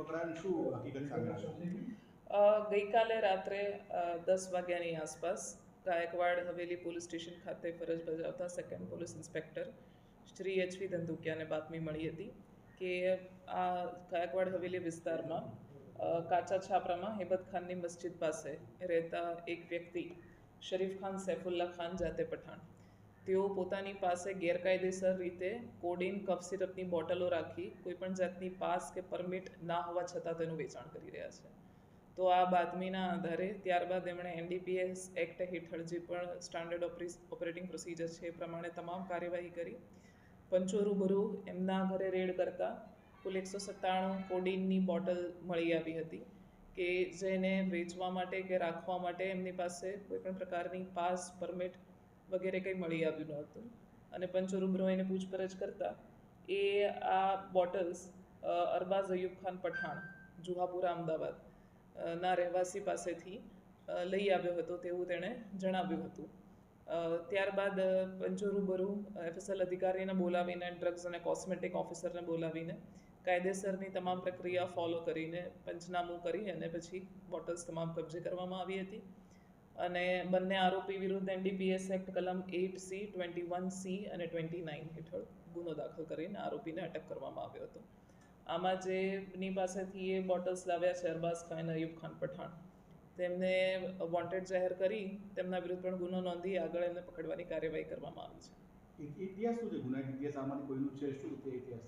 પકડાયાની શું હકીકત સામે આવી? ગઈકાલે રાત્રે 10 વાગ્યાની આસપાસ ગાયકવાડ હવેલી પોલીસ સ્ટેશન ખાતે ફરજ બજાવતા second police inspector Shri H V ધંધુકિયાને બાતમી મળી હતી કે આ ગાયકવાડ હવેલી વિસ્તારમાં કાચા છાપરામાં હેબત ખાનની મસ્જિદ પાસે રહેતા એક વ્યક્તિ શરીફ ખાન સૈફુલ્લા ખાન જાતે પઠાણ તેઓ પોતાની પાસે ગેરકાયદેસર રીતે કોડીન કફ સિરપની બોટલો રાખી કોઈપણ જાતની પાસ કે પરમિટ ના હોવા છતાં તેનું વેચાણ કરી રહ્યા છે. તો આ બાતમીના આધારે ત્યારબાદ એમણે એનડીપીએસ એક્ટ હેઠળ જે પણ સ્ટાન્ડર્ડ ઓપરેટિંગ પ્રોસિજર છે એ પ્રમાણે તમામ કાર્યવાહી કરી પંચો રૂબરૂ એમના ઘરે રેડ કરતા કુલ 197 કોડીનની બોટલ મળી આવી હતી કે જેને વેચવા માટે કે રાખવા માટે એમની પાસે કોઈપણ પ્રકારની પાસ પરમિટ વગેરે કંઈ મળી આવ્યું ન હતું અને પંચો રૂબરૂ એને પૂછપરછ કરતા એ આ બોટલ્સ અરબાઝ અયુબ ખાન પઠાણ જુહાપુરા અમદાવાદ ના રહેવાસી પાસેથી લઈ આવ્યો હતો તેવું તેણે જણાવ્યું હતું. ત્યારબાદ પંચો રૂબરૂ એફએસએલ અધિકારીને બોલાવીને ડ્રગ્સ અને કોસ્મેટિક ઓફિસરને બોલાવીને કાયદેસરની તમામ પ્રક્રિયા ફોલો કરીને પંચનામું કરી અને પછી બોટલ્સ તમામ કબજે કરવામાં આવી હતી અને બંને આરોપી વિરુદ્ધ એનડીપીએસ એક્ટ કલમ 8C, 21C અને 29 હેઠળ ગુનો દાખલ કરીને આરોપીને અટક કરવામાં આવ્યો હતો. આમાં જેની પાસેથી એ બોટલ્સ લાવ્યા છે અરબાઝ ખાન અયુબ ખાન પઠાણ તેમને વોન્ટેડ જાહેર કરી તેમના વિરુદ્ધ પણ ગુનો નોંધી આગળ એમને પકડવાની કાર્યવાહી કરવામાં આવી છે. ઇતિહાસ શું છે? ગુનાહિત ઇતિહાસ આમાંથી કોઈનું છે? શું રીતે ઇતિહાસ?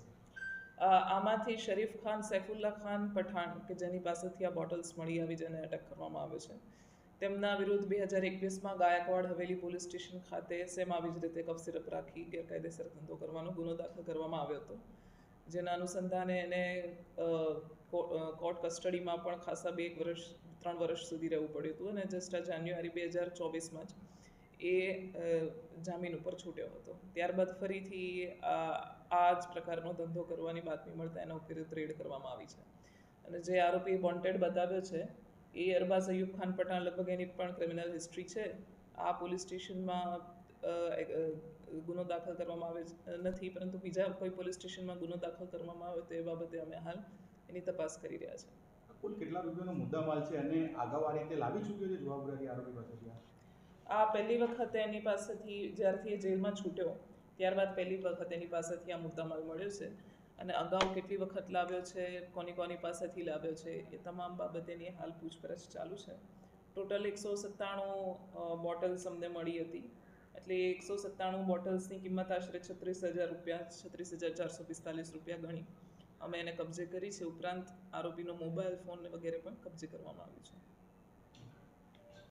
આમાંથી શરીફ ખાન સૈફુલ્લા ખાન પઠાણ કે જેની પાસેથી આ બોટલ્સ મળી આવી જેને અટક કરવામાં આવ્યો છે તેમના વિરુદ્ધ 2021માં ગાયકવાડ હવેલી પોલીસ સ્ટેશન ખાતે સેમ આવી જ રીતે કફ સિરપ રાખી ગેરકાયદેસર ધંધો કરવાનો ગુનો દાખલ કરવામાં આવ્યો હતો જેના અનુસંધાને એને કોર્ટ કસ્ટડીમાં પણ ખાસા 3 વર્ષ સુધી રહેવું પડ્યું હતું અને જસ્ટ આ જાન્યુઆરી 2024માં જ એ જામીન ઉપર છૂટ્યો હતો. ત્યારબાદ ફરીથી આ જ પ્રકારનો ધંધો કરવાની બાતમી મળતા એના વિરુદ્ધ રેડ કરવામાં આવી છે અને જે આરોપી વોન્ટેડ બતાવ્યો છે એ અરબાઝ અયુબ ખાન પઠાણ લગભગ એની પણ ક્રિમિનલ હિસ્ટ્રી છે. આ પોલીસ સ્ટેશનમાં ગુનો દાખલ કરવામાં આવે નથી પરંતુ બીજા કોઈ પોલીસ સ્ટેશનમાં ગુનો દાખલ કરવામાં આવે તો એ બાબતે અમે હાલ એની તપાસ કરી રહ્યા છે. કુલ કેટલા રૂપિયાનો મુદ્દામાલ છે અને અગાઉ આ રીતે લાવી ચૂક્યો છે જુહાપુરાથી આરોપી પાસેથી? આ પહેલી વખત એની પાસેથી જ્યારથી એ જેલમાં છૂટ્યો ત્યારબાદ પહેલી વખત એની પાસેથી આ મુદ્દામાલ મળ્યો છે અને અગાઉ કેટલી વખત લાવ્યો છે, કોની પાસેથી લાવ્યો છે એ તમામ બાબતેની હાલ પૂછપરછ ચાલુ છે. ટોટલ 197 બોટલ્સ અમને મળી હતી એટલે 197 બોટલ્સની કિંમત આશરે 36,000 રૂપિયા, 36,445 રૂપિયા ગણી અમે એને કબજે કરી છે. ઉપરાંત આરોપીનો મોબાઈલ ફોન વગેરે પણ કબજે કરવામાં આવ્યું છે.